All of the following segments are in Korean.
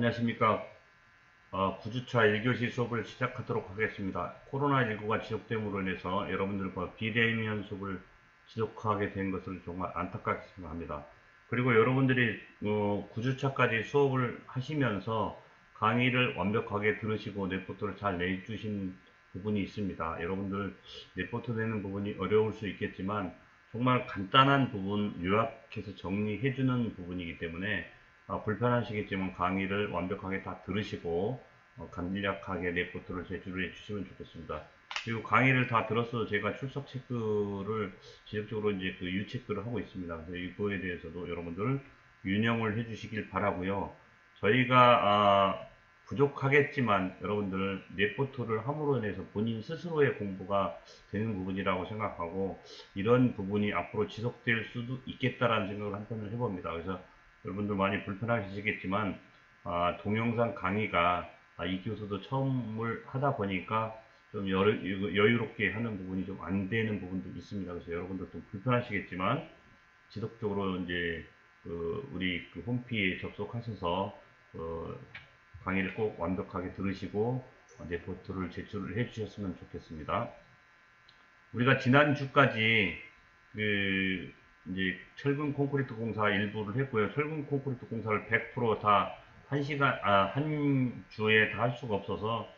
안녕하십니까. 9주차 1교시 수업을 시작하도록 하겠습니다. 코로나19가 지속됨으로 인해서 여러분들과 비대면 수업을 지속하게 된 것을 정말 안타깝게 생각합니다. 그리고 여러분들이 9주차까지 수업을 하시면서 강의를 완벽하게 들으시고 레포트를 잘 내주신 부분이 있습니다. 여러분들 레포트 내는 부분이 어려울 수 있겠지만 정말 간단한 부분 요약해서 정리해주는 부분이기 때문에 불편하시겠지만 강의를 완벽하게 다 들으시고 간략하게 레포트를 제출해 주시면 좋겠습니다. 그리고 강의를 다 들었어도 제가 출석 체크를 지속적으로 이제 그 유체크를 하고 있습니다. 그래서 이거에 대해서도 여러분들 유념을 해주시길 바라고요. 저희가 부족하겠지만 여러분들 레포트를 함으로 인해서 본인 스스로의 공부가 되는 부분이라고 생각하고 이런 부분이 앞으로 지속될 수도 있겠다라는 생각을 한편을 해봅니다. 그래서 여러분들 많이 불편하시겠지만 동영상 강의가 이 교수도 처음을 하다 보니까 좀 여유롭게 하는 부분이 좀 안 되는 부분도 있습니다. 그래서 여러분들 좀 불편하시겠지만 지속적으로 이제 우리 홈피에 접속하셔서 강의를 꼭 완벽하게 들으시고 레포트를 제출을 해주셨으면 좋겠습니다. 우리가 지난주까지 이제 철근 콘크리트 공사 일부를 했고요. 철근 콘크리트 공사를 100%다 한 주에 다 할 수가 없어서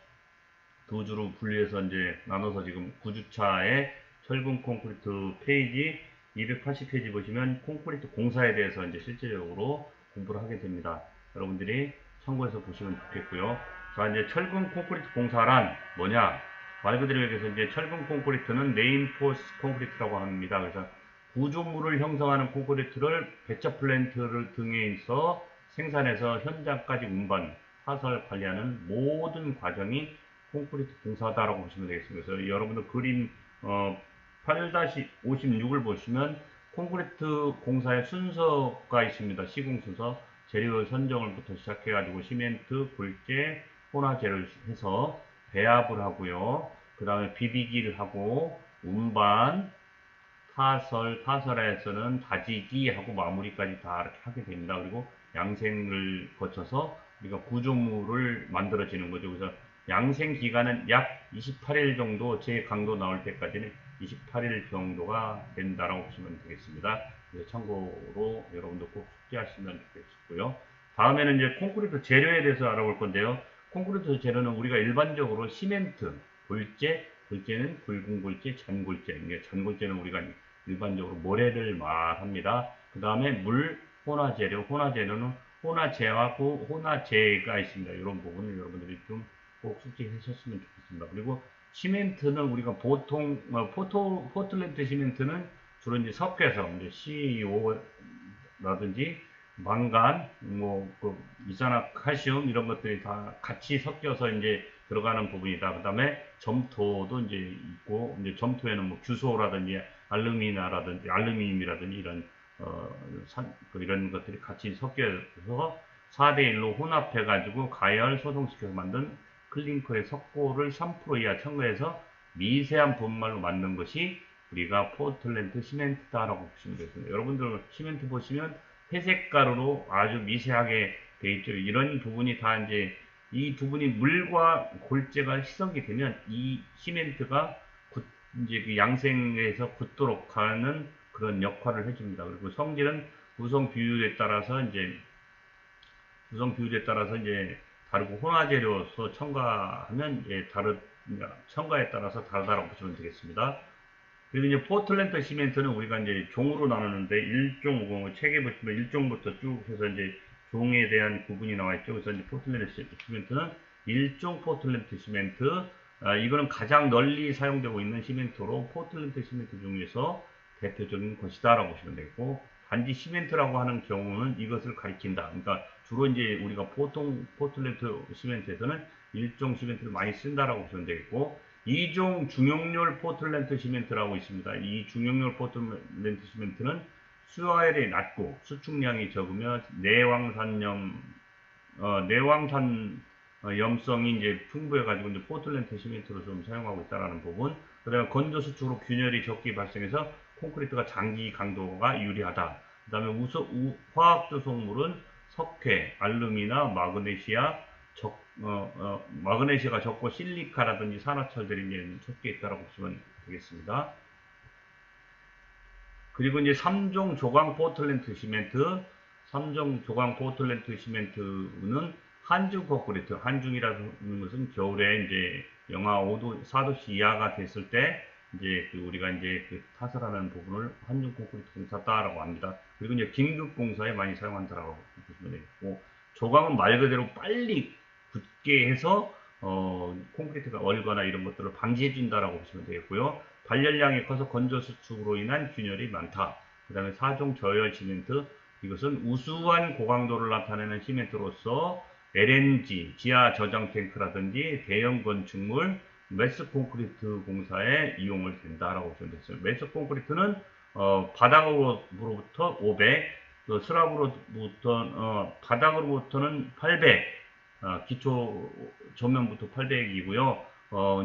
두 주로 분리해서 이제 나눠서 지금 9주차에 철근 콘크리트 페이지 280페이지 보시면 콘크리트 공사에 대해서 이제 실제적으로 공부를 하게 됩니다. 여러분들이 참고해서 보시면 좋겠고요. 자, 이제 철근 콘크리트 공사란 뭐냐? 말 그대로 얘기해서 이제 철근 콘크리트는 레인포스 콘크리트라고 합니다. 그래서 구조물을 형성하는 콘크리트를 배차 플랜트를 등에서 생산해서 현장까지 운반, 파설 관리하는 모든 과정이 콘크리트 공사다라고 보시면 되겠습니다. 그래서 여러분들 그림 8-56을 보시면 콘크리트 공사의 순서가 있습니다. 시공 순서, 재료 선정을부터 시작해가지고 시멘트, 굴재, 혼화재를 해서 배합을 하고요. 그 다음에 비비기를 하고 운반, 타설에서는 다지기 하고 마무리까지 다 이렇게 하게 됩니다. 그리고 양생을 거쳐서 우리가 구조물을 만들어지는 거죠. 그래서 양생 기간은 약 28일 정도, 제 강도 나올 때까지는 28일 정도가 된다라고 보시면 되겠습니다. 그래서 참고로 여러분도 꼭 숙지하시면 좋겠고요. 다음에는 이제 콘크리트 재료에 대해서 알아볼 건데요. 콘크리트 재료는 우리가 일반적으로 시멘트, 골재는 굵은 골재, 잔골재. 잔골재는 우리가 일반적으로 모래를 말합니다. 그 다음에 물, 혼화재료, 혼화재료는 혼화재하고 혼화재가 있습니다. 이런 부분을 여러분들이 좀 꼭 숙지하셨으면 좋겠습니다. 그리고 시멘트는 우리가 보통 포틀랜드 시멘트는 주로 이제 섞여서 이제 CO라든지 망간, 이산화칼슘 이런 것들이 다 같이 섞여서 이제 들어가는 부분이다. 그 다음에 점토도 이제 있고, 이제 점토에는 뭐 규소라든지 알루미늄이라든지 이런 이런 것들이 같이 섞여서 4대1로 혼합해가지고 가열 소성시켜서 만든 클링커의 석고를 3% 이하 첨가해서 미세한 분말로 만든 것이 우리가 포틀랜드 시멘트다라고 보시면 되겠습니다. 여러분들 시멘트 보시면 회색 가루로 아주 미세하게 되어 있죠. 이런 부분이 다 이제 이 부분이 물과 골재가 희석이 되면 이 시멘트가 이제 그 양생에서 굳도록 하는 그런 역할을 해줍니다. 그리고 성질은 구성 비율에 따라서 이제 다르고 혼화재료서 첨가하면 첨가에 따라서 다르다고 보시면 되겠습니다. 그리고 이제 포틀랜드 시멘트는 우리가 이제 종으로 나누는데 책에 보시면 1종부터 쭉 해서 이제 종에 대한 구분이 나와 있죠. 그래서 이제 포틀랜드 시멘트는 1종 포틀랜드 시멘트, 이거는 가장 널리 사용되고 있는 시멘트로 포틀랜드 시멘트 중에서 대표적인 것이다라고 보시면 되겠고, 단지 시멘트라고 하는 경우는 이것을 가리킨다. 그러니까 주로 이제 우리가 보통 포틀랜드 시멘트에서는 1종 시멘트를 많이 쓴다라고 보시면 되겠고, 2종 중용률 포틀랜드 시멘트라고 있습니다. 이 중용률 포틀랜드 시멘트는 수화율이 낮고 수축량이 적으며 염성이 이제 풍부해가지고 이제 포틀랜드 시멘트로 좀 사용하고 있다는 부분. 그 다음에 건조 수축으로 균열이 적게 발생해서 콘크리트가 장기 강도가 유리하다. 그 다음에 화학 조성물은 석회, 알루미나, 마그네시아가 적고 실리카라든지 산화철들이 이제 섞여 있다고 보시면 되겠습니다. 그리고 이제 3종 조광 포틀랜드 시멘트, 3종 조광 포틀랜드 시멘트는 한중 콘크리트, 한중이라는 것은 겨울에 이제 영하 5도, 4도씨 이하가 됐을 때 이제 우리가 이제 타설하는 부분을 한중 콘크리트 공사다라고 합니다. 그리고 이제 긴급 공사에 많이 사용한다라고 보시면 되겠고, 조광은 말 그대로 빨리 굳게 해서 콘크리트가 얼거나 이런 것들을 방지해 준다라고 보시면 되겠고요. 발열량이 커서 건조 수축으로 인한 균열이 많다. 그 다음에 4종 저열 시멘트, 이것은 우수한 고강도를 나타내는 시멘트로서 LNG, 지하 저장 탱크라든지 대형 건축물, 매스 콘크리트 공사에 이용을 된다라고 보시면 되겠어요. 매스 콘크리트는 바닥으로부터 500, 바닥으로부터는 800, 기초 전면부터 800이고요.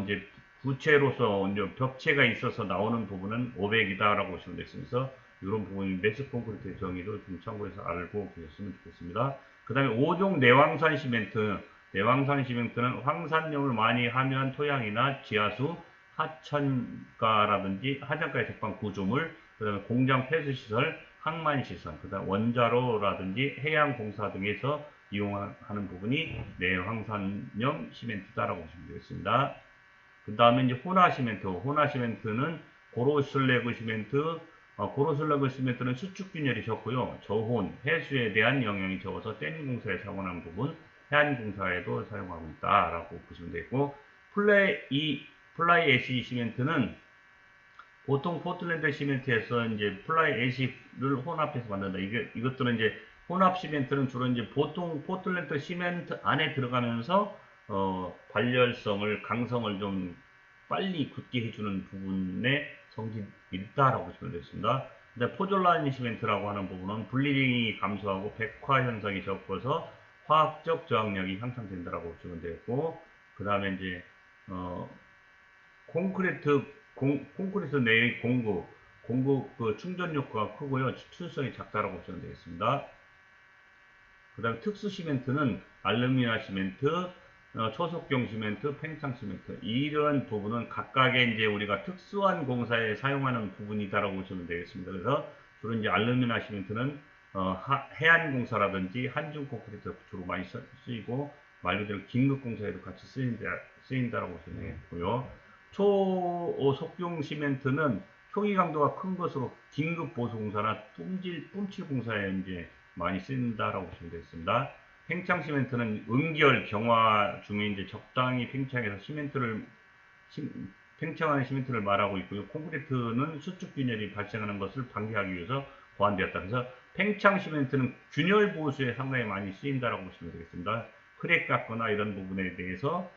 이제 부채로서 이제 벽체가 있어서 나오는 부분은 500이다라고 보시면 되겠습니다. 이런 부분이 매스 콘크리트의 정의도 좀 참고해서 알고 계셨으면 좋겠습니다. 그 다음에 5종 내황산 시멘트. 내황산 시멘트는 황산염을 많이 하면 토양이나 지하수, 하천가라든지 하천가의 적방 구조물, 그 다음에 공장 폐수시설, 항만시설, 그 다음 원자로라든지 해양공사 등에서 이용하는 부분이 내황산염 시멘트다라고 보시면 되겠습니다. 그 다음에 이제 호나 시멘트. 호나 시멘트는 고로슬래그 시멘트. 고로슬래그 시멘트는 수축 균열이 적고요. 저혼, 해수에 대한 영향이 적어서 댐 공사에 사용하는 부분, 해안 공사에도 사용하고 있다라고 보시면 되겠고, 플라이 애시 시멘트는 보통 포틀랜드 시멘트에서 이제 플라이 애시를 혼합해서 만든다. 이것들은 이제 혼합 시멘트는 주로 이제 보통 포틀랜드 시멘트 안에 들어가면서 발열성을, 강성을 좀 빨리 굳게 해주는 부분에 성질이 있다라고 보시면 되겠습니다. 근데 포졸라닌 시멘트라고 하는 부분은 분리링이 감소하고 백화 현상이 적어서 화학적 저항력이 향상된다라고 보시면 되겠고, 그 다음에 이제 콘크리트 내의 공급 그 충전 효과가 크고요. 추출성이 작다라고 보시면 되겠습니다. 그 다음 특수 시멘트는 알루미늄 시멘트, 초석경 시멘트, 팽창 시멘트, 이런 부분은 각각의 이제 우리가 특수한 공사에 사용하는 부분이다라고 보시면 되겠습니다. 그래서 주로 이제 알루미늄 시멘트는 해안 공사라든지 한중 콘크리트 주로 많이 쓰이고, 말 그대로 긴급 공사에도 같이 쓰인다라고 보시면 되겠고요. 초석경 시멘트는 표기 강도가 큰 것으로 긴급 보수 공사나 뿜칠 공사에 이제 많이 쓰인다라고 보시면 되겠습니다. 팽창 시멘트는 응결 경화 중에 이제 적당히 팽창해서 팽창하는 시멘트를 말하고 있고요. 콘크리트는 수축 균열이 발생하는 것을 방지하기 위해서 보완되었다. 그래서 팽창 시멘트는 균열 보수에 상당히 많이 쓰인다라고 보시면 되겠습니다. 크랙 깎거나 이런 부분에 대해서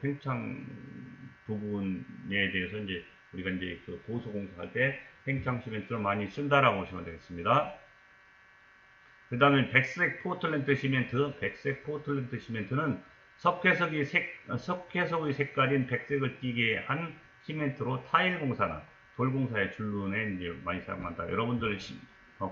팽창 부분에 대해서 이제 우리가 이제 보수 공사할 때 팽창 시멘트를 많이 쓴다라고 보시면 되겠습니다. 그 다음에 백색 포틀랜드 시멘트. 백색 포틀랜드 시멘트는 석회석의 색깔인 백색을 띠게 한 시멘트로 타일 공사나 돌 공사에 줄눈에 이제 많이 사용한다. 여러분들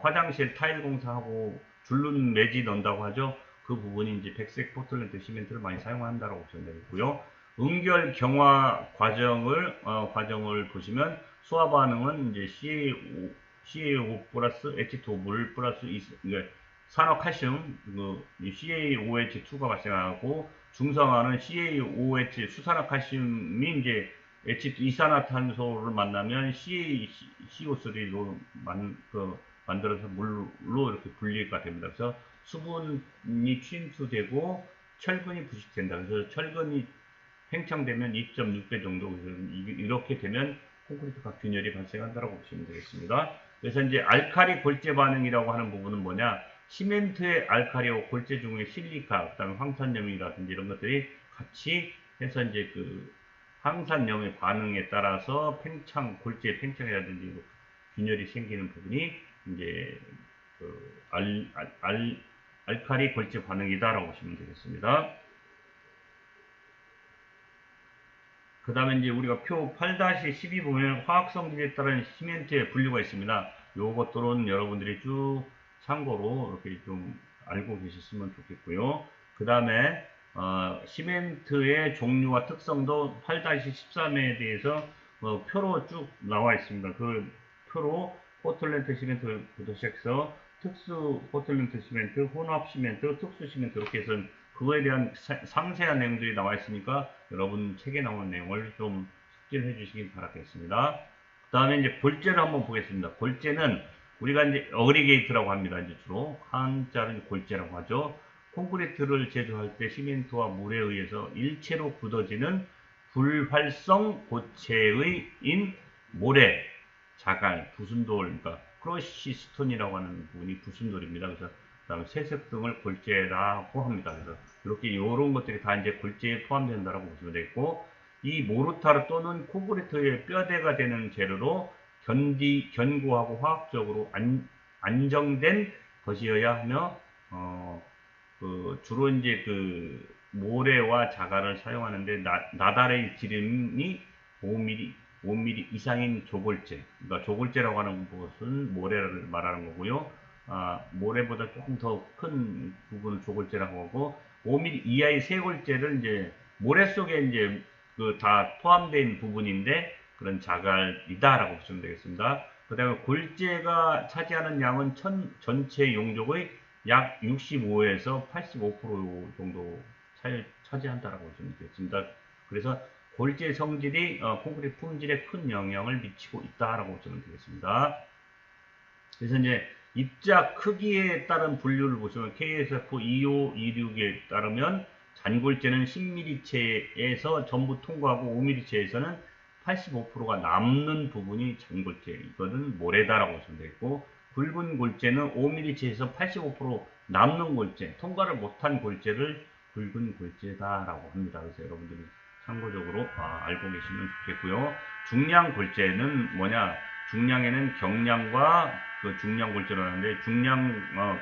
화장실 타일 공사하고 줄눈 매지 넣는다고 하죠. 그 부분이 이제 백색 포틀랜드 시멘트를 많이 사용한다고 보시면 되겠고요. 응결 경화 과정을 보시면 수화 반응은 이제 CaO 플러스 H2O 물 플러스 산화칼슘 CaOH2가 발생하고, 중성화는 CaOH 수산화칼슘이 이제 이산화탄소를 만나면 CaCO3로 만들어서 물로 이렇게 분리가 됩니다. 그래서 수분이 침투되고 철근이 부식된다. 그래서 철근이 팽창되면 2.6배 정도, 이렇게 되면 콘크리트가 균열이 발생한다고 보시면 되겠습니다. 그래서 이제 알카리 골재 반응이라고 하는 부분은 뭐냐? 시멘트의 알카리와 골재 중에 실리카, 그다음에 황산염이라든지 이런 것들이 같이 해서 이제 황산염의 반응에 따라서 골재 팽창이라든지 균열이 생기는 부분이 이제 알카리 골재 반응이다라고 보시면 되겠습니다. 그 다음에 이제 우리가 표 8-12 보면 화학성질에 따른 시멘트의 분류가 있습니다. 요것들은 여러분들이 쭉 참고로 이렇게 좀 알고 계셨으면 좋겠고요. 그 다음에 시멘트의 종류와 특성도 8-13에 대해서 표로 쭉 나와 있습니다. 그 표로 포틀랜드 시멘트부터 시작해서 특수 포틀랜드 시멘트, 혼합 시멘트, 특수 시멘트 이렇게 해서 그거에 대한 상세한 내용들이 나와 있으니까 여러분 책에 나오는 내용을 좀 숙지를 해주시기 바라겠습니다. 그 다음에 이제 골재를 한번 보겠습니다. 골재는 우리가 이제 어그리게이트라고 합니다. 이제 주로 한자는 골재라고 하죠. 콘크리트를 제조할 때 시멘트와 물에 의해서 일체로 굳어지는 불활성 고체의인 모래, 자갈, 부순돌, 그러니까 크러쉬스톤이라고 하는 부분이 부순돌입니다. 그래서 그다음에 세색 등을 골재라고 합니다. 그래서 이렇게 이런 것들이 다 이제 골재에 포함된다라고 보시면 되겠고, 이 모르타르 또는 콘크리트의 뼈대가 되는 재료로 견고하고 화학적으로 안정된 것이어야 하며, 주로 이제 그 모래와 자갈을 사용하는데 나달의 지름이 5mm 이상인 조골재, 그러니까 조골재라고 하는 것은 모래를 말하는 거고요. 모래보다 조금 더 큰 부분을 조골재라고 하고, 5mm 이하의 쇄골재를 이제 모래 속에 이제 그 다 포함된 부분인데 그런 자갈이다라고 보시면 되겠습니다. 그 다음에 골재가 차지하는 양은 전체 용적의 약 65에서 85% 정도 차지한다라고 보시면 되겠습니다. 그래서 골재 성질이 콘크리트 품질에 큰 영향을 미치고 있다라고 보시면 되겠습니다. 그래서 이제 입자 크기에 따른 분류를 보시면 KSF 2526에 따르면 잔골재는 10mm체에서 전부 통과하고 5mm체에서는 85%가 남는 부분이 잔골재, 이거는 모래다라고 보시면 되겠고, 굵은 골재는 5mm체에서 85% 남는 골재, 통과를 못한 골재를 굵은 골재다라고 합니다. 그래서 여러분들이 참고적으로 알고 계시면 좋겠고요. 중량 골재는 뭐냐? 중량에는 경량과 그 중량 골재로 하는데,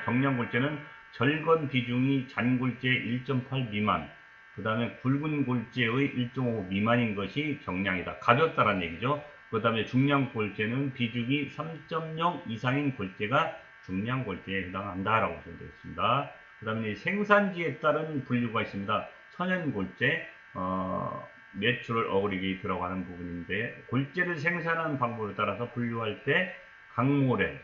경량 골재는 절건 비중이 잔골재 1.8 미만, 그 다음에 굵은 골재의 1.5 미만인 것이 경량이다. 가볍다라는 얘기죠. 그 다음에 중량 골재는 비중이 3.0 이상인 골재가 중량 골재에 해당한다라고 보시면 되겠습니다. 그 다음에 생산지에 따른 분류가 있습니다. 천연 골재, 내추럴 어그리게이트라고 하는 부분인데, 골재를 생산하는 방법에 따라서 분류할 때 강모래,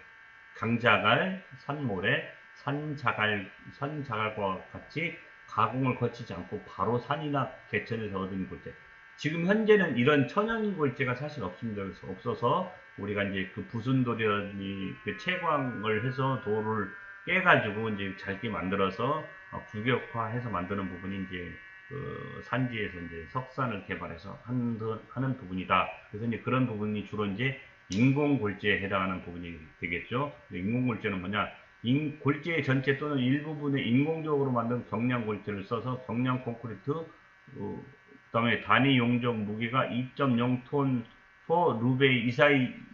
강자갈, 산모래, 산자갈과 같이 가공을 거치지 않고 바로 산이나 개천에서 얻은 골재. 지금 현재는 이런 천연 골재가 사실 없습니다. 그래서 없어서 우리가 이제 그 부순돌이라든지 그 채광을 해서 돌을 깨가지고 이제 잘게 만들어서 규격화해서 만드는 부분이 이제 그 산지에서 이제 석산을 개발해서 하는 부분이다. 그래서 이제 그런 부분이 주로 이제 인공골재에 해당하는 부분이 되겠죠. 인공골재는 뭐냐? 골재 전체 또는 일부분에 인공적으로 만든 경량골재를 써서 경량 콘크리트, 그 다음에 단위 용적 무게가 2.0톤 퍼 루베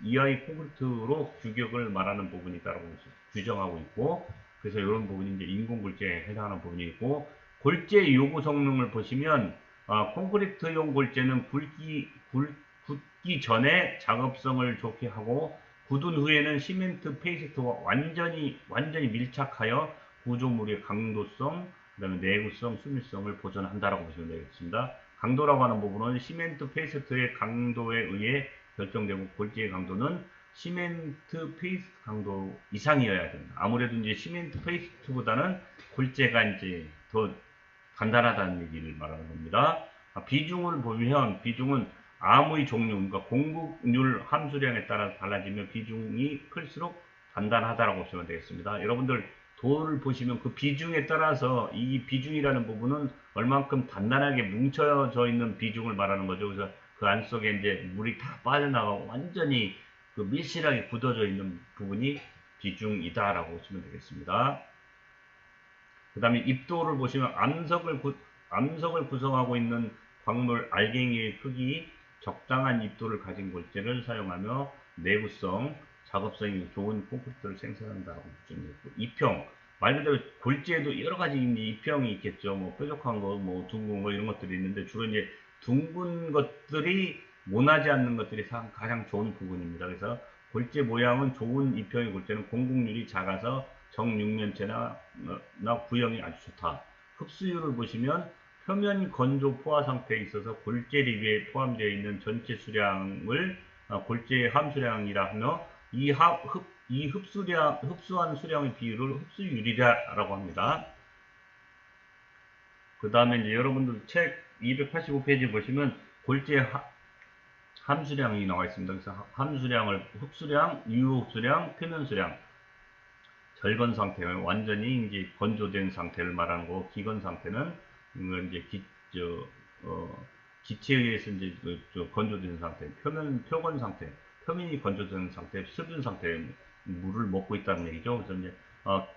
이하의 콘크리트로 규격을 말하는 부분이다라고 규정하고 있고, 그래서 이런 부분이 이제 인공골재에 해당하는 부분이 있고, 골재 요구 성능을 보시면 콘크리트용 골재는 굳기 전에 작업성을 좋게 하고, 굳은 후에는 시멘트 페이스트와 완전히 밀착하여 구조물의 강도성, 그 다음에 내구성, 수밀성을 보존한다라고 보시면 되겠습니다. 강도라고 하는 부분은 시멘트 페이스트의 강도에 의해 결정되고, 골재의 강도는 시멘트 페이스트 강도 이상이어야 됩니다. 아무래도 이제 시멘트 페이스트보다는 골재가 이제 더 간단하다는 얘기를 말하는 겁니다. 비중을 보면 비중은 암의 종류, 그러니까 공급률 함수량에 따라 달라지면 비중이 클수록 단단하다라고 보시면 되겠습니다. 여러분들 돌을 보시면 그 비중에 따라서 이 비중이라는 부분은 얼만큼 단단하게 뭉쳐져 있는 비중을 말하는 거죠. 그래서 그 안 속에 이제 물이 다 빠져나가고 완전히 그 밀실하게 굳어져 있는 부분이 비중이다라고 보시면 되겠습니다. 그 다음에 입도를 보시면 암석을 구성하고 있는 광물 알갱이의 크기, 적당한 입도를 가진 골재를 사용하며 내구성, 작업성이 좋은 콘크리트를 생산한다고 보시면 되고, 입형, 말 그대로 골재에도 여러 가지 입형이 있겠죠. 뭐 뾰족한 거, 뭐 둥근 거 이런 것들이 있는데, 주로 이제 둥근 것들이 모나지 않는 것들이 가장 좋은 부분입니다. 그래서 골재 모양은 좋은 입형의 골재는 공급률이 작아서 정육면체나 구형이 아주 좋다. 흡수율을 보시면 표면 건조 포화 상태에 있어서 골재 리뷰에 포함되어 있는 전체 수량을 골재 함수량이라 하며 이 흡수한 수량의 비율을 흡수율이라고 합니다. 그 다음에 이제 여러분들 책 285페이지 보시면 골재 함수량이 나와 있습니다. 그래서 함수량을 흡수량, 유효흡수량, 표면수량, 절건 상태를 완전히 이제 건조된 상태를 말하는 거고, 기건 상태는 이건 이제 기체에 의해서 이제 건조된 상태, 표건 상태, 표면이 건조된 상태, 수분 상태 물을 먹고 있다는 얘기죠. 그래서 이제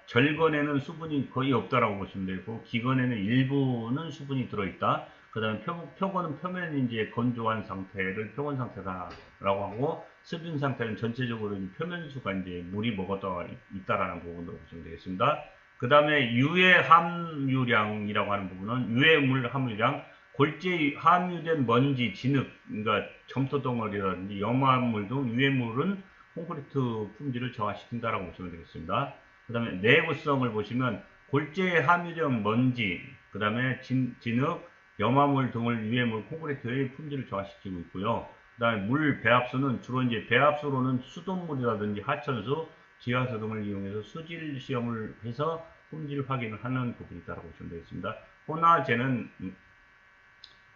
절건에는 수분이 거의 없다라고 보시면 되고, 기건에는 일부는 수분이 들어있다. 그 다음에 표건은 표면이 이제 건조한 상태를 표건 상태다라고 하고, 수분 상태는 전체적으로 표면수가 이제 물이 먹었다 있다라는 부분으로 보시면 되겠습니다. 그 다음에 유해 함유량이라고 하는 부분은 유해물 함유량, 골재에 함유된 먼지, 진흙, 그러니까 점토 덩어리라든지 염화물 등 유해물은 콘크리트 품질을 저하시킨다라고 보시면 되겠습니다. 그 다음에 내구성을 보시면 골재에 함유된 먼지, 그 다음에 진흙, 염화물 등을 유해물 콘크리트의 품질을 저하시키고 있고요. 그 다음에 물 배합수는 주로 이제 배합수로는 수돗물이라든지 하천수, 지하수 등을 이용해서 수질 시험을 해서 품질 확인을 하는 부분이 있다고 보시면 되겠습니다.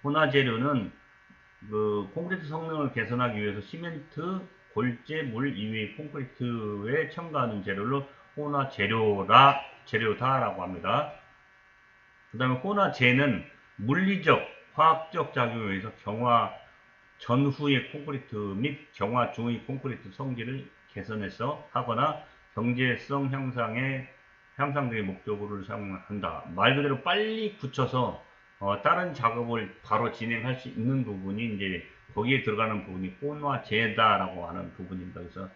혼화재료는 그 콘크리트 성능을 개선하기 위해서 시멘트, 골재, 물 이외의 콘크리트에 첨가하는 재료로 재료다라고 합니다. 그 다음에 혼화재는 물리적, 화학적 작용에 의해서 경화 전후의 콘크리트 및 경화 중의 콘크리트 성질을 개선해서 하거나 경제성 향상 등의 목적으로 사용한다. 말 그대로 빨리 굳혀서 다른 작업을 바로 진행할 수 있는 부분이 이제 거기에 들어가는 부분이 혼화재다라고 하는 부분입니다. 그래서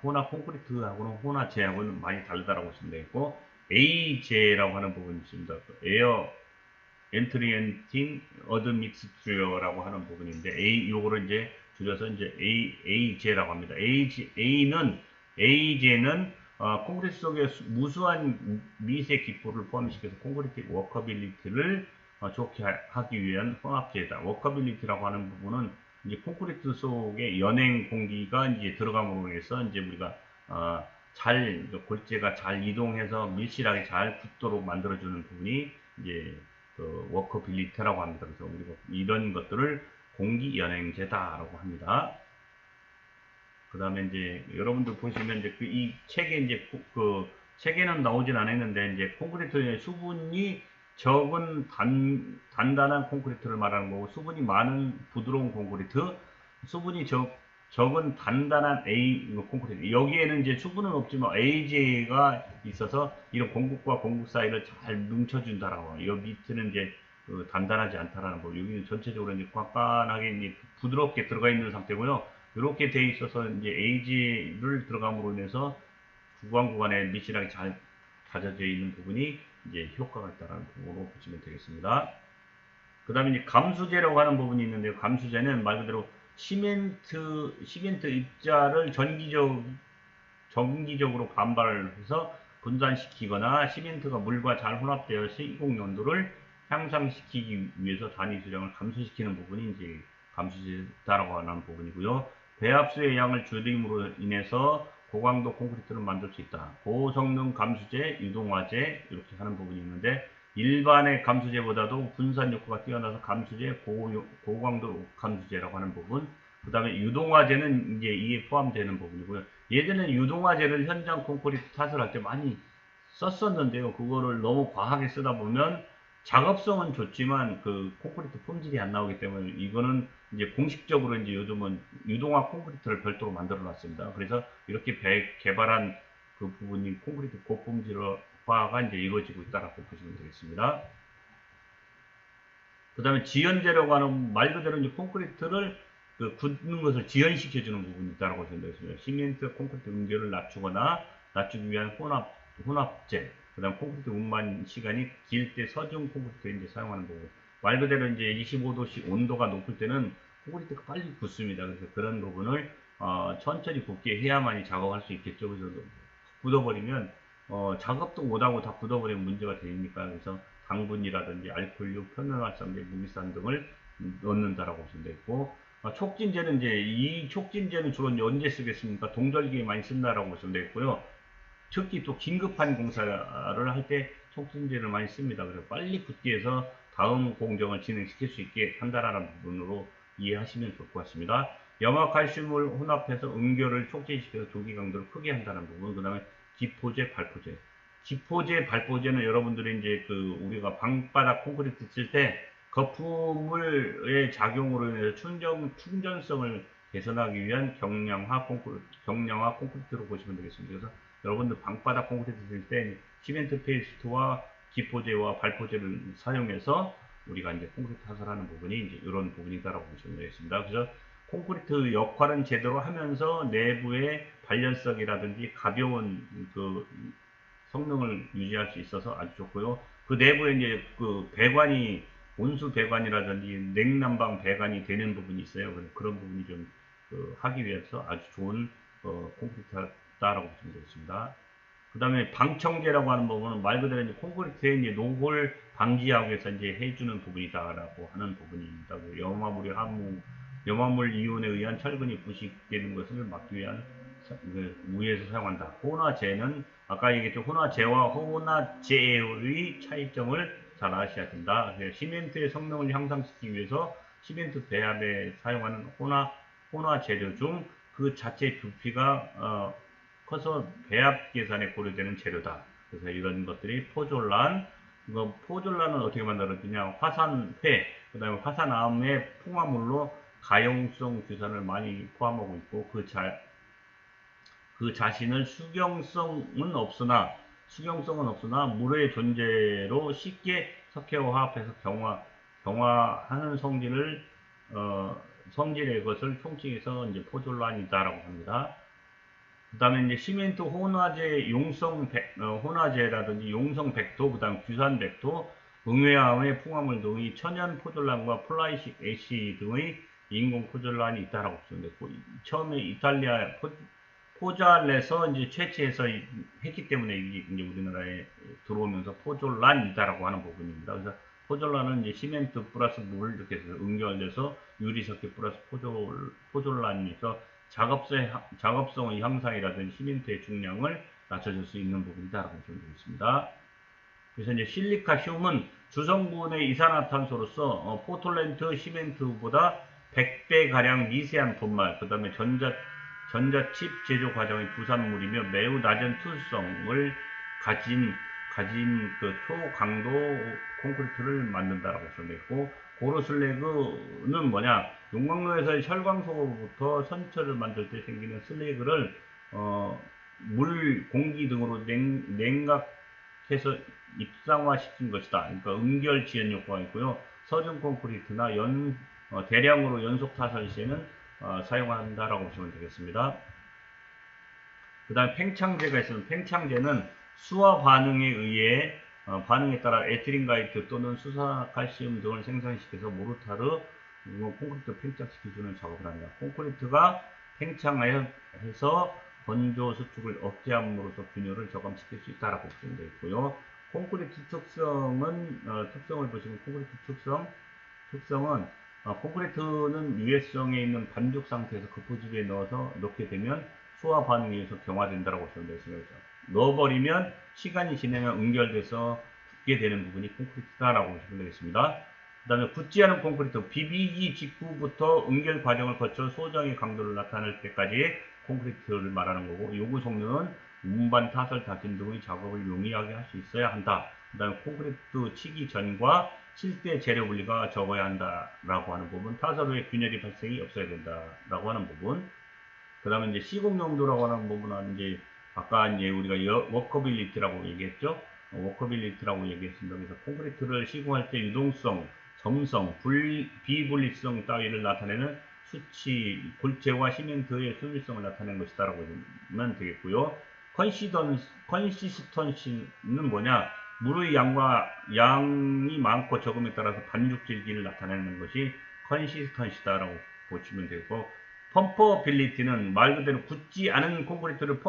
혼화 콘크리트하고는 혼화재하고는 많이 다르다라고 보시면 되겠고, A재라고 하는 부분이 있습니다. 에어 엔트리엔팅 어드믹스처라고 하는 부분인데, 요거를 이제 줄여서 이제 AJ라고 합니다. AJ는 콘크리트 속에 무수한 미세 기포를 포함시켜서 콘크리트 워커빌리티를 좋게 하기 위한 혼합재다. 워커빌리티라고 하는 부분은 이제 콘크리트 속에 연행 공기가 이제 들어감으로 해서 이제 우리가 골재가 잘 이동해서 밀실하게 잘 붙도록 만들어주는 부분이 이제 워커빌리티라고 합니다. 그래서 우리가 이런 것들을 공기 연행재다라고 합니다. 그 다음에 이제 여러분들 보시면 이제 이 책에 이제 책에는 나오진 않았는데, 이제 콘크리트의 수분이 적은 단단한 콘크리트를 말하는 거고, 수분이 많은 부드러운 콘크리트, 수분이 적은 단단한 콘크리트. 여기에는 이제 수분은 없지만 AJ가 있어서 이런 공국과 공국 사이를 잘 뭉쳐준다라고. 여 밑에는 이제 단단하지 않다라는 거. 여기는 전체적으로 이제 꽉꽉하게 이제 부드럽게 들어가 있는 상태고요. 이렇게 돼 있어서 이제 AG를 들어감으로 인해서 구간에 밀실하게 잘 다져져 있는 부분이 이제 효과가 있다는 부분으로 보시면 되겠습니다. 그 다음에 이제 감수제라고 하는 부분이 있는데요. 감수제는 말 그대로 시멘트 입자를 전기적으로 반발을 해서 분산시키거나 시멘트가 물과 잘 혼합되어 시공 연도를 향상시키기 위해서 단위 수량을 감소시키는 부분이 이제 감수제다라고 하는 부분이고요. 배합수의 양을 줄임으로 인해서 고강도 콘크리트를 만들 수 있다. 고성능 감수제, 유동화재 이렇게 하는 부분이 있는데, 일반의 감수제보다도 분산 효과가 뛰어나서 감수제, 고강도 감수제라고 하는 부분. 그 다음에 유동화재는 이제 이에 포함되는 부분이고요. 예전에 유동화재를 현장 콘크리트 탓을 할 때 많이 썼었는데요. 그거를 너무 과하게 쓰다 보면 작업성은 좋지만 그 콘크리트 품질이 안 나오기 때문에, 이거는 이제 공식적으로 이제 요즘은 유동화 콘크리트를 별도로 만들어 놨습니다. 그래서 이렇게 개발한 그 부분이 콘크리트 고품질화가 이제 이루어지고 있다라고 보시면 되겠습니다. 그 다음에 지연재라고 하는 말 그대로 이제 콘크리트를 굳는 것을 지연시켜주는 부분이 있다고 보시면 되겠습니다. 시멘트 콘크리트 응결을 낮추기 위한 혼합재, 그 다음 콘크리트 운반 시간이 길 때 서중 콘크리트 이제 사용하는 부분. 말 그대로 이제 25도씨 온도가 높을 때는 콘크리트가 빨리 굳습니다. 그래서 그런 부분을 천천히 굳게 해야만이 작업할 수 있겠죠. 그래서 굳어버리면 작업도 못하고 다 굳어버리면 문제가 되니까, 그래서 당분이라든지 알코올류, 표면활성제, 무기산 등을 넣는다라고 보시면 되고, 촉진제는 이제 이 촉진제는 주로 이제 언제 쓰겠습니까? 동절기에 많이 쓴다라고 보시면 되겠고요. 특히 또 긴급한 공사를 할 때 촉진제를 많이 씁니다. 그래서 빨리 굳게 해서 다음 공정을 진행시킬 수 있게 한다라는 부분으로 이해하시면 좋을 것 같습니다. 염화칼슘을 혼합해서 응결을 촉진시켜서 조기 강도를 크게 한다는 부분, 그 다음에 기포제, 발포제. 기포제, 발포제는 여러분들이 이제 그 우리가 방바닥 콘크리트 칠 때 거품의 작용으로 인해서 충전성을 개선하기 위한 경량화 콘크리트로 보시면 되겠습니다. 그래서 여러분들 방바닥 콘크리트 칠 때 시멘트 페이스트와 기포제와 발포제를 사용해서 우리가 이제 콘크리트 타설하는 부분이 이제 이런 부분이다라고 보시면 되겠습니다. 그래서 콘크리트 역할은 제대로 하면서 내부의 발연성이라든지 가벼운 그 성능을 유지할 수 있어서 아주 좋고요. 그 내부에 이제 그 배관이 온수 배관이라든지 냉난방 배관이 되는 부분이 있어요. 그런 부분이 좀 하기 위해서 아주 좋은 콘크리트다라고 보시면 되겠습니다. 그 다음에 방청제라고 하는 부분은 말 그대로 이제 콘크리트에 이제 녹을 방지하기 위해서 이제 해주는 부분이다라고 하는 부분입니다. 염화물 이온에 의한 철근이 부식되는 것을 막기 위한 무에서 사용한다. 혼화제는 아까 얘기했죠. 혼화제와 혼화제의 차이점을 잘 아셔야 된다. 시멘트의 성능을 향상시키기 위해서 시멘트 배합에 사용하는 혼화 재료 중 그 자체 부피가 커서 배합 계산에 고려되는 재료다. 그래서 이런 것들이 포졸란, 포졸란은 어떻게 만들어지냐? 화산회, 그 다음에 화산암의 풍화물로 가용성 규산을 많이 포함하고 있고 그 자신을 수경성은 없으나 물의 존재로 쉽게 석회와 화합해서 경화하는 성질의 것을 총칭해서 이제 포졸란이다라고 합니다. 그 다음에 이제 시멘트 혼화제, 혼화제라든지 용성 백토, 그 다음 규산 백토, 응외암의 풍화물 등의 천연 포졸란과 플라이 애쉬 등의 인공 포졸란이 있다라고 보시면 되고, 처음에 이탈리아 포잘에서 이제 채취해서 했기 때문에 이제 우리나라에 들어오면서 포졸란이다라고 하는 부분입니다. 그래서 포졸란은 이제 시멘트 플러스 물 이렇게 해서 응결돼서 유리석회 플러스 포졸란이니까 작업성의 향상이라든지 시멘트의 중량을 낮춰줄 수 있는 부분이다라고 보시면 되겠습니다. 그래서 이제 실리카 듐은 주성분의 이산화탄소로서 포톨렌트 시멘트보다 100배 가량 미세한 분말, 그 다음에 전자칩 제조 과정의 부산물이며 매우 낮은 투수성을 가진 그 초강도 콘크리트를 만든다라고 설명했고, 고로슬래그는 뭐냐? 용광로에서의 철광석으로부터 선처를 만들 때 생기는 슬래그를 물, 공기 등으로 냉각해서 입상화시킨 것이다. 그러니까 응결 지연 효과가 있고요. 서준 콘크리트나 대량으로 연속 타설 시에는 사용한다라고 보시면 되겠습니다. 그 다음에 팽창제가 있으면, 팽창제는 수화 반응에 의해 반응에 따라 에틸린가이트 또는 수산화칼슘 등을 생산시켜서 모르타르 콘크리트 팽창시켜주는 작업을 합니다. 콘크리트가 팽창해서 건조 수축을 억제함으로써 균열을 저감시킬 수 있다라고 보시면 되겠고요. 콘크리트 특성을 보시면, 콘크리트 특성은 콘크리트는 유해성에 있는 반죽 상태에서 거푸집에 넣게 되면 수화 반응에 의해서 경화된다고 보시면 되겠습니다. 넣어버리면 시간이 지나면 응결돼서 굳게 되는 부분이 콘크리트다라고 보시면 되겠습니다. 그 다음에 굳지 않은 콘크리트, 비비기 직후부터 응결 과정을 거쳐 소정의 강도를 나타낼 때까지의 콘크리트를 말하는 거고, 요구 성능은 운반, 타설, 닫힘 등의 작업을 용이하게 할 수 있어야 한다. 그 다음에 콘크리트 치기 전과 칠 때 재료 분리가 적어야 한다라고 하는 부분, 타설 후에 균열이 발생이 없어야 된다라고 하는 부분, 그 다음에 이제 시공 용도라고 하는 부분은 이제 아까 이제 우리가 워커빌리티라고 얘기했죠. 워커빌리티라고 얘기했습니다. 그래서 콘크리트를 시공할 때 유동성, 점성, 비분리성 따위를 나타내는 수치, 골재와 시멘트의 수밀성을 나타내는 것이다라고 보면 되겠고요. 컨시스턴시는 뭐냐? 물의 양이 많고 적음에 따라서 반죽질기를 나타내는 것이 컨시스턴시다라고 보시면 되고, 펌퍼빌리티는 말 그대로 굳지 않은 콘크리트를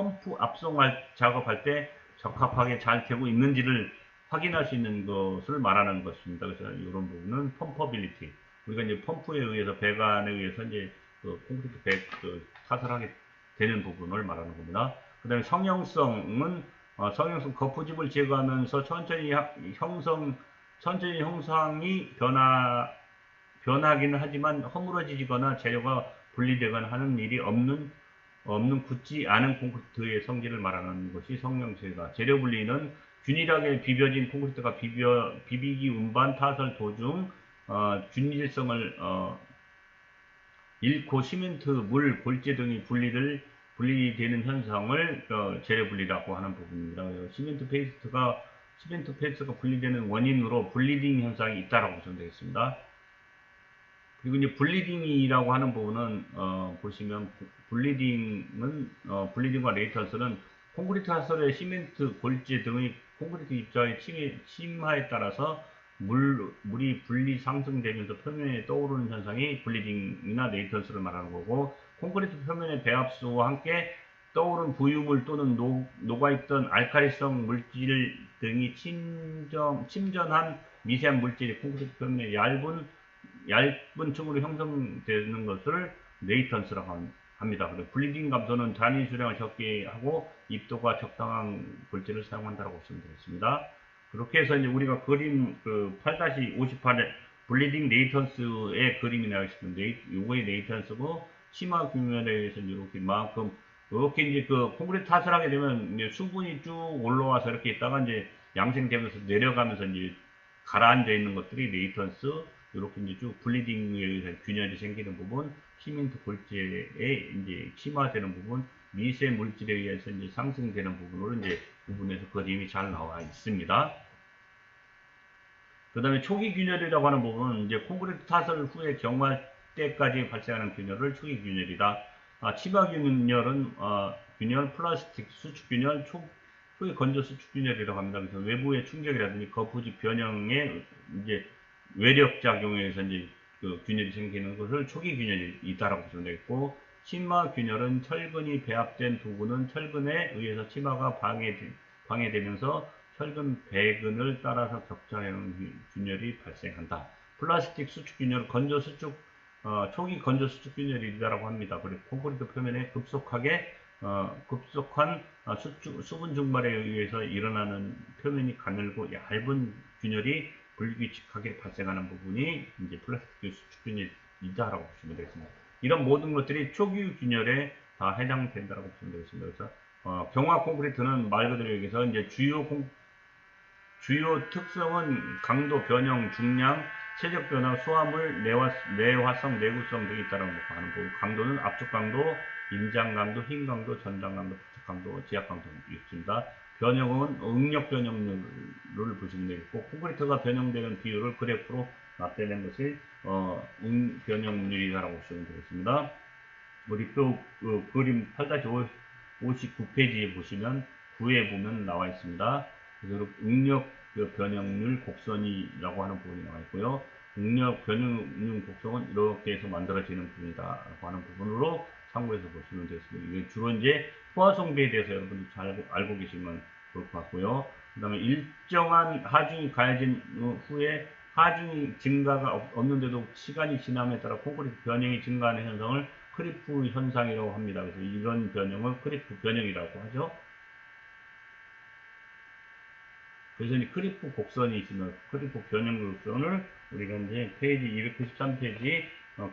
작업할 때 적합하게 잘 되고 있는지를 확인할 수 있는 것을 말하는 것입니다. 그래서 이런 부분은 펌퍼빌리티. 우리가 이제 펌프에 의해서 배관에 의해서 이제 그 콘크리트 타설하게 되는 부분을 말하는 겁니다. 그 다음에 성형성은 성형성 거푸집을 제거하면서 천천히 형상이 변하기는 하지만 허물어지거나 재료가 분리되거나 하는 일이 없는 굳지 않은 콘크리트의 성질을 말하는 것이 성형제다. 재료 분리는 균일하게 비벼진 콘크리트가 비비기 운반 타설 도중 균일성을 잃고 시멘트, 물, 골재 등이 분리되는 현상을 재료 분리라고 하는 부분입니다. 시멘트 페이스트가 분리되는 원인으로 블리딩 현상이 있다라고 보시면 되겠습니다. 그리고 이제 블리딩이라고 하는 부분은 보시면 블리딩과 레이턴스는 콘크리트 하설의 시멘트, 골재 등의 콘크리트 입자의 침하에 따라서 물이 분리 상승되면서 표면에 떠오르는 현상이 블리딩이나 레이턴스를 말하는 거고, 콘크리트 표면의 배합수와 함께 떠오른 부유물 또는 녹아있던 알칼리성 물질 등이 침전한 미세한 물질이 콘크리트 표면에 얇은 층으로 형성되는 것을 레이턴스라고 합니다. 그리고 블리딩 감소는 단위 수량을 적게 하고 입도가 적당한 골재를 사용한다고 보시면 되겠습니다. 그렇게 해서 이제 우리가 그림 8-58에 블리딩 레이턴스의 그림이 나와 있습니다. 요거의 레이턴스고, 심화 규면에 의해서 이렇게 이제 콘크리트 타설을 하게 되면 이제 수분이 쭉 올라와서 이렇게 있다가 이제 양생되면서 내려가면서 이제 가라앉아 있는 것들이 레이턴스, 이렇게 이제 쭉 블리딩에 의해서 균열이 생기는 부분, 시멘트 골재에 이제 침하되는 부분, 미세 물질에 의해서 이제 상승되는 부분으로 이제 부분에서 그림이 잘 나와 있습니다. 그 다음에 초기 균열이라고 하는 부분은 이제 콘크리트 타설 후에 경화할 때까지 발생하는 균열을 초기 균열이다. 치마 균열은 균열, 플라스틱 수축 균열, 후에 건조 수축 균열이라고 합니다. 그래서 외부의 충격이라든지 거푸집 변형에 이제 외력 작용에 의해서 이제 균열이 생기는 것을 초기 균열이 있다라고 보시면 되겠고, 치마 균열은 철근이 배합된 도구는 철근에 의해서 치마가 방해되면서 철근 배근을 따라서 격자형 균열이 발생한다. 플라스틱 수축 균열은 초기 건조 수축 균열이라고 합니다. 그리고 콘크리트 표면에 급속한 수분 증발에 의해서 일어나는 표면이 가늘고 얇은 균열이 불규칙하게 발생하는 부분이 이제 플라스틱 수축 균열이다라고 보시면 되겠습니다. 이런 모든 것들이 초기 균열에 다 해당된다라고 보시면 되겠습니다. 그래서 경화 콘크리트는 말 그대로 얘기해서 이제 주요 특성은 강도, 변형, 중량, 체적 변화, 수화물, 내화성, 내구성 등이 있다라고 하는 거고, 강도는 압축 강도, 임장 강도, 힘 강도, 전장 강도, 부착 강도, 지압 강도 있습니다. 변형은 응력 변형률을 보시면 되겠고, 콘크리트가 변형되는 비율을 그래프로 나타낸 것이 변형률이라고 보시면 되겠습니다. 우리 또 그림 8-59페이지에 보시면 9에 보면 나와 있습니다. 그래서 응력 변형률 곡선이라고 하는 부분이 나와 있고요. 응력 변형률 곡선은 이렇게 해서 만들어지는 부분이다라고 하는 부분으로 참고해서 보시면 되겠습니다. 이게 주로 이제 포화성비에 대해서 여러분들 잘 알고 계시면 좋을 것 같고요. 그 다음에 일정한 하중이 가해진 후에 하중이 증가가 없는데도 시간이 지남에 따라 콘크리트 변형이 증가하는 현상을 크리프 현상이라고 합니다. 그래서 이런 변형을 크리프 변형이라고 하죠. 그래서 이 크리프 곡선이 있으면 크리프 변형 곡선을 우리가 이제 페이지 293페이지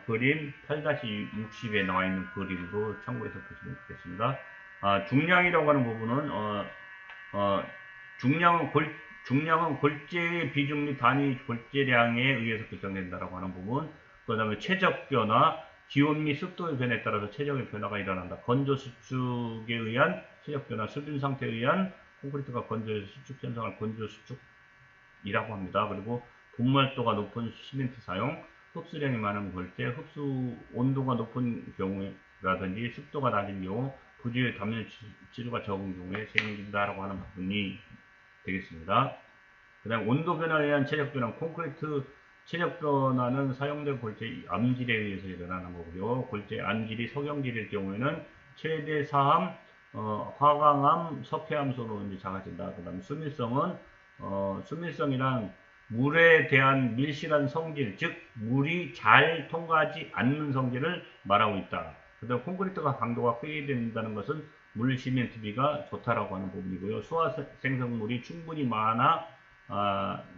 그림 8-60에 나와 있는 그림으로 참고해서 보시면 되겠습니다. 중량이라고 하는 부분은 중량은 골재의 비중 및 단위 골재량에 의해서 결정된다라고 하는 부분. 그 다음에 최적 변화, 기온 및 습도의 변화에 따라서 최적의 변화가 일어난다. 건조 수축에 의한 최적 변화, 수분 상태에 의한 콘크리트가 건조 수축 현상을 건조 수축이라고 합니다. 그리고 분말도가 높은 시멘트 사용, 흡수량이 많은 골재, 흡수 온도가 높은 경우라든지 습도가 낮은 경우, 부지의 담요 치료가 적은 경우에 생긴다라고 하는 부분이 되겠습니다. 그 다음 온도 변화에 의한 체적 변화, 콘크리트 체적 변화는 사용된 골재 암질에 의해서 일어나는 거고요. 골재 암질이 석영질일 경우에는 최대 사함 화강암, 석회암소로 이제 작아진다. 그 다음에 수밀성은, 수밀성이란 물에 대한 밀실한 성질, 즉, 물이 잘 통과하지 않는 성질을 말하고 있다. 그 다음 콘크리트가 강도가 크게 된다는 것은 물 시멘트비가 좋다라고 하는 부분이고요. 소화 생성물이 충분히 많아,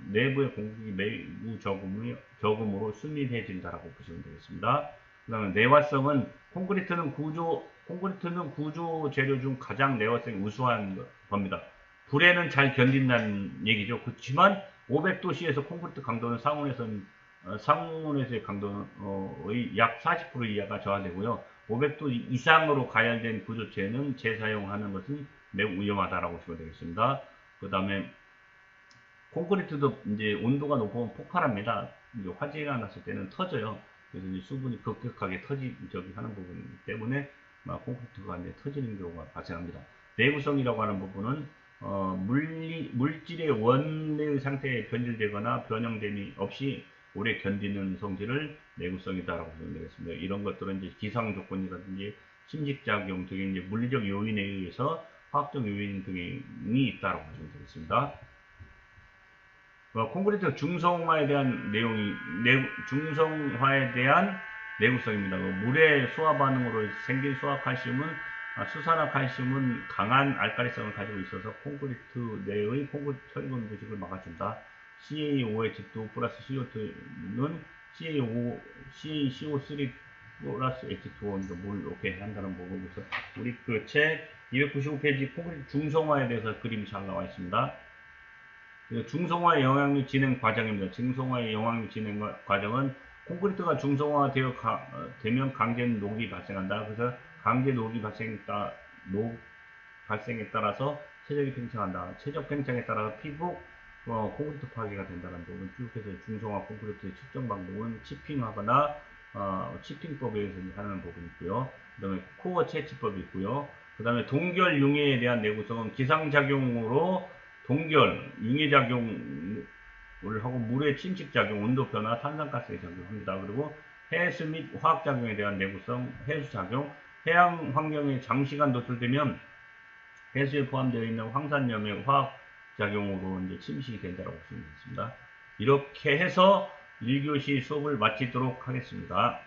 내부의 공급이 매우 적음으로 수밀해진다라고 보시면 되겠습니다. 그 다음에 내화성은 콘크리트는 구조 재료 중 가장 내화성이 우수한 겁니다. 불에는 잘 견딘다는 얘기죠. 그렇지만 500도씨에서 콘크리트 강도는 상온에서의 강도는 약 40% 이하가 저하되고요. 500도 이상으로 가열된 구조체는 재사용하는 것은 매우 위험하다라고 보시면 되겠습니다. 그 다음에 콘크리트도 이제 온도가 높으면 폭발합니다. 이제 화재가 났을 때는 터져요. 그래서 이제 수분이 급격하게 하는 부분 때문에 콘크리트가 이제 터지는 경우가 발생합니다. 내구성이라고 하는 부분은 물질의 원래의 상태에 변질되거나 변형됨이 없이 오래 견디는 성질을 내구성이다라고 보면 되겠습니다. 이런 것들은 이제 기상 조건이라든지 심직작용 등의 이제 물리적 요인에 의해서 화학적 요인 등이 있다라고 보시면 되겠습니다. 콘크리트 중성화에 대한 중성화에 대한 내구성입니다. 물의 수화 반응으로 생긴 수산화칼슘은 강한 알칼리성을 가지고 있어서 콘크리트 내의 콘크리트 철분 부식을 막아준다. CaOH2 플러스 CO2는 CaCO3 플러스 H2O 물 이렇게 한다는 부분에서 우리 그 책 295페이지 콘크리트 중성화에 대해서 그림이 잘 나와 있습니다. 중성화의 영향력 진행 과정입니다. 중성화의 영향력 진행 과정은 콘크리트가 중성화되면 강제 녹이 발생한다. 그래서 강제 녹이 발생에 따라서 최적이 팽창한다. 최적 팽창에 따라서 피복 콘크리트 파괴가 된다는 부분 쭉 해서 중성화 콘크리트의 측정 방법은 치핑하거나 치핑법에 의해서 하는 부분이 있고요. 그 다음에 코어 채취법이 있고요. 그 다음에 동결 융해에 대한 내구성은 기상작용으로 융해작용을 하고 물의 침식작용, 온도변화, 탄산가스의 작용합니다. 그리고 해수 및 화학작용에 대한 내구성, 해수작용, 해양 환경에 장시간 노출되면 해수에 포함되어 있는 황산염의 화학작용으로 이제 침식이 된다고 보시면 되겠습니다. 이렇게 해서 1교시 수업을 마치도록 하겠습니다.